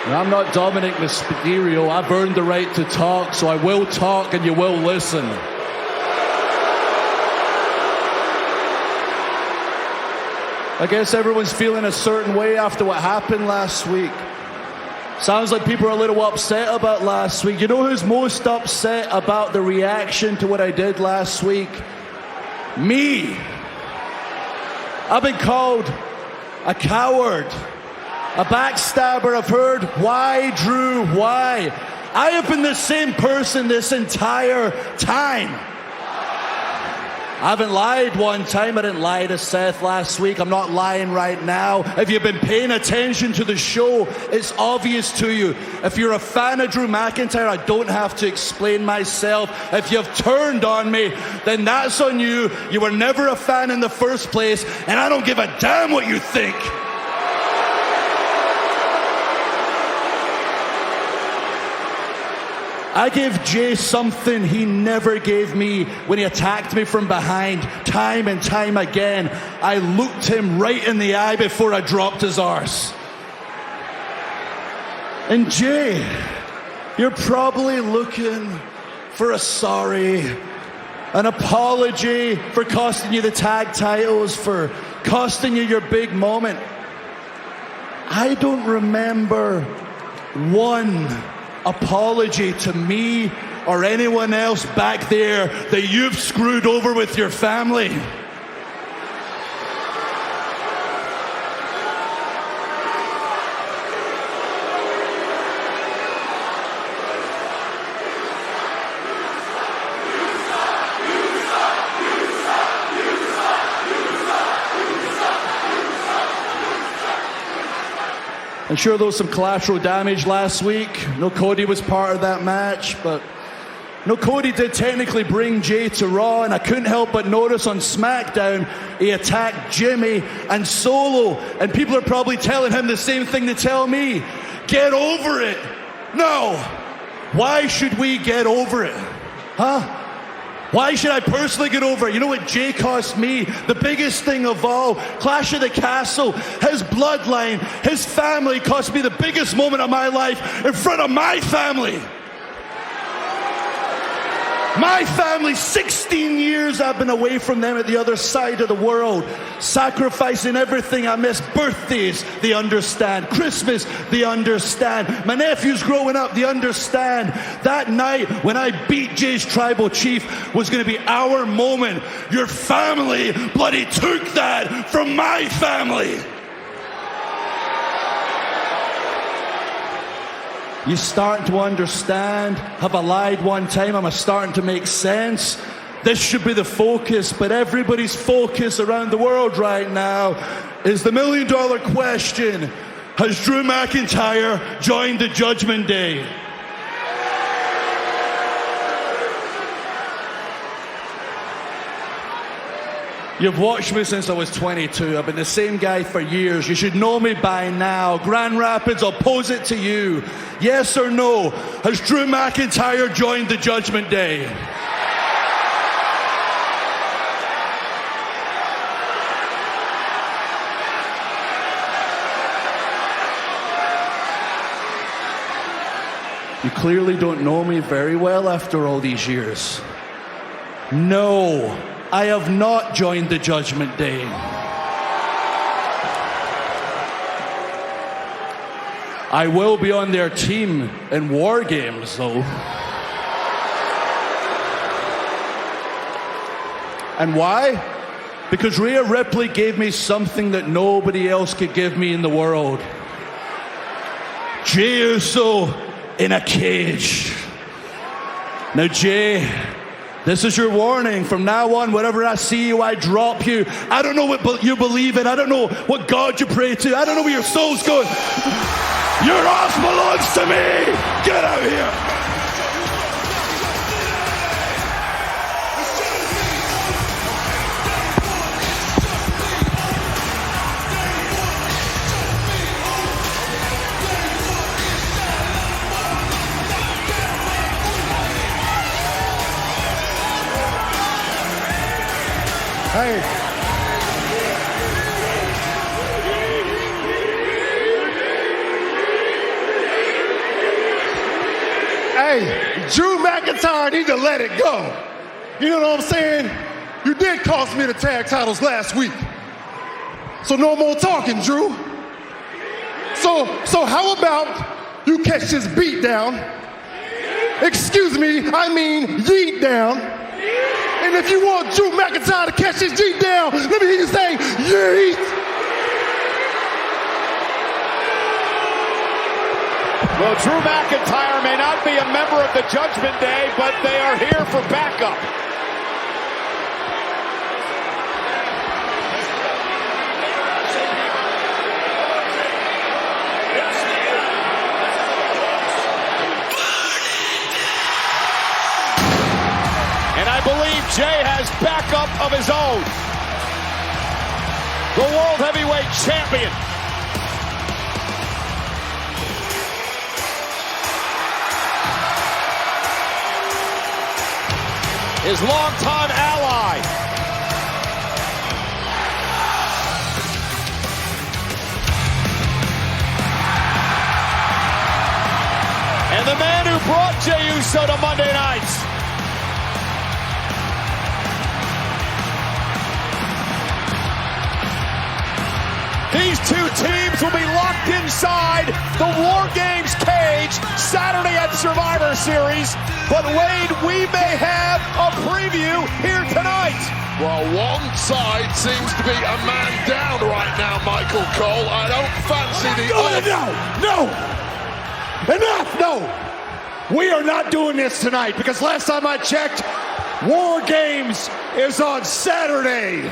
I'm not Dominic Mysterio. I've earned the right to talk, so I will talk and you will listen. I guess everyone's feeling a certain way after what happened last week. Sounds like people are a little upset about last week. You know who's most upset about the reaction to what I did last week? Me. I've been called a coward, a backstabber. I've heard, why, Drew, why? I have been the same person this entire time. I haven't lied one time. I didn't lie to Seth last week. I'm not lying right now. If you've been paying attention to the show, it's obvious to you. If you're a fan of Drew McIntyre, I don't have to explain myself. If you've turned on me, then that's on you. You were never a fan in the first place, and I don't give a damn what you think. I gave Jay something he never gave me when he attacked me from behind, time and time again. I looked him right in the eye before I dropped his arse. And Jay, you're probably looking for a sorry, an apology for costing you the tag titles, for costing you your big moment. I don't remember one apology to me or anyone else back there that you've screwed over with your family. I'm sure there was some collateral damage last week. No, Cody was part of that match, but no, Cody did technically bring Jay to Raw, and I couldn't help but notice on SmackDown he attacked Jimmy and Solo, and people are probably telling him the same thing they tell me. Get over it. No. Why should we get over it? Huh? Why should I personally get over it? You know what Jay cost me? The biggest thing of all, Clash of the Castle, his bloodline, his family cost me the biggest moment of my life in front of my family. My family, 16 years I've been away from them at the other side of the world, sacrificing everything I miss. Birthdays, they understand. Christmas, they understand. My nephews growing up, they understand. That night when I beat Jay's tribal chief was going to be our moment. Your family bloody took that from my family. You starting to understand? Have I lied one time? Am I starting to make sense? This should be the focus, but everybody's focus around the world right now is the $1 million question. Has Drew McIntyre joined the Judgment Day? You've watched me since I was 22. I've been the same guy for years. You should know me by now. Grand Rapids, I'll pose it to you. Yes or no? Has Drew McIntyre joined the Judgment Day? You clearly don't know me very well after all these years. No. I have not joined the Judgment Day. I will be on their team in War Games, though. And why? Because Rhea Ripley gave me something that nobody else could give me in the world. Jey Uso in a cage. Now, Jay, this is your warning. From now on, whenever I see you, I drop you. I don't know what you believe in. I don't know what God you pray to. I don't know where your soul's going. Your ass belongs to me. Get out of here. Hey. McIntyre need to let it go. You know what I'm saying? You did cost me the tag titles last week. So no more talking, Drew. So how about you catch this beat down? Excuse me, I mean yeet down. And if you want Drew McIntyre to catch his yeet down, let me hear you say yeet. Well, Drew McIntyre may not be a member of the Judgment Day, but they are here for backup. And I believe Jay has backup of his own. The World Heavyweight Champion. His longtime ally. And the man who brought Jey Uso to Monday nights. These two teams will be locked inside the War Games cage Saturday at Survivor Series. But Wade, we may have a preview here tonight. Well, one side seems to be a man down right now, Michael Cole. I don't fancy the other. No! Enough! No! We are not doing this tonight because last time I checked, War Games is on Saturday.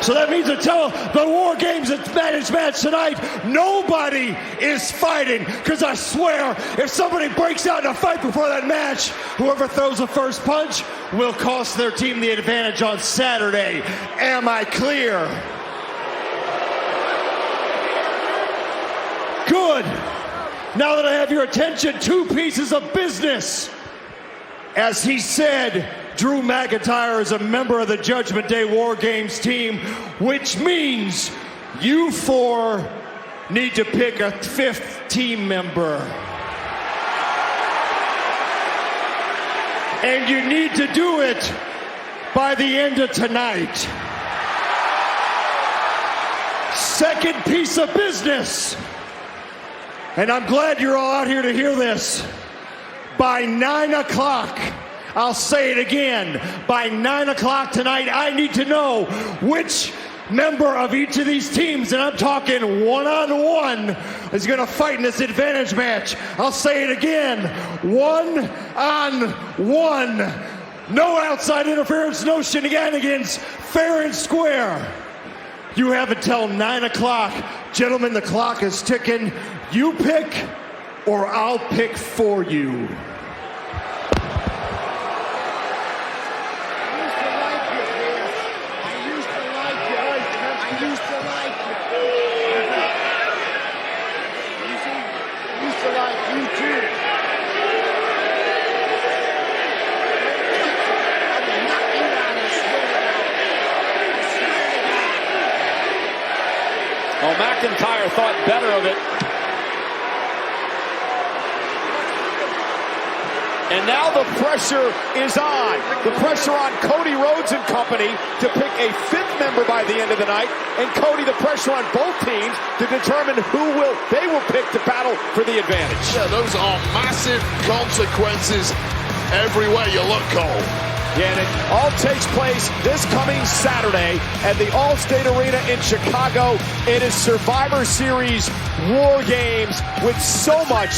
So that means until the War Games advantage match tonight, nobody is fighting. Because I swear, if somebody breaks out in a fight before that match, whoever throws the first punch will cost their team the advantage on Saturday. Am I clear? Good. Now that I have your attention, two pieces of business. As he said, Drew McIntyre is a member of the Judgment Day War Games team, which means you four need to pick a fifth team member. And you need to do it by the end of tonight. Second piece of business, and I'm glad you're all out here to hear this. By 9 o'clock, I'll say it again, by 9 o'clock tonight, I need to know which member of each of these teams, and I'm talking one-on-one, is going to fight in this advantage match. I'll say it again, one-on-one. No outside interference, no shenanigans, fair and square. You have until 9 o'clock. Gentlemen, the clock is ticking. You pick, or I'll pick for you. Oh, McIntyre thought better of it. And now the pressure is on. The pressure on Cody Rhodes and company to pick a fifth member by the end of the night. And Cody, the pressure on both teams to determine who they will pick to battle for the advantage. Yeah, those are massive consequences everywhere you look, Cole. Yeah, and it all takes place this coming Saturday at the Allstate Arena in Chicago. It is Survivor Series War Games with so much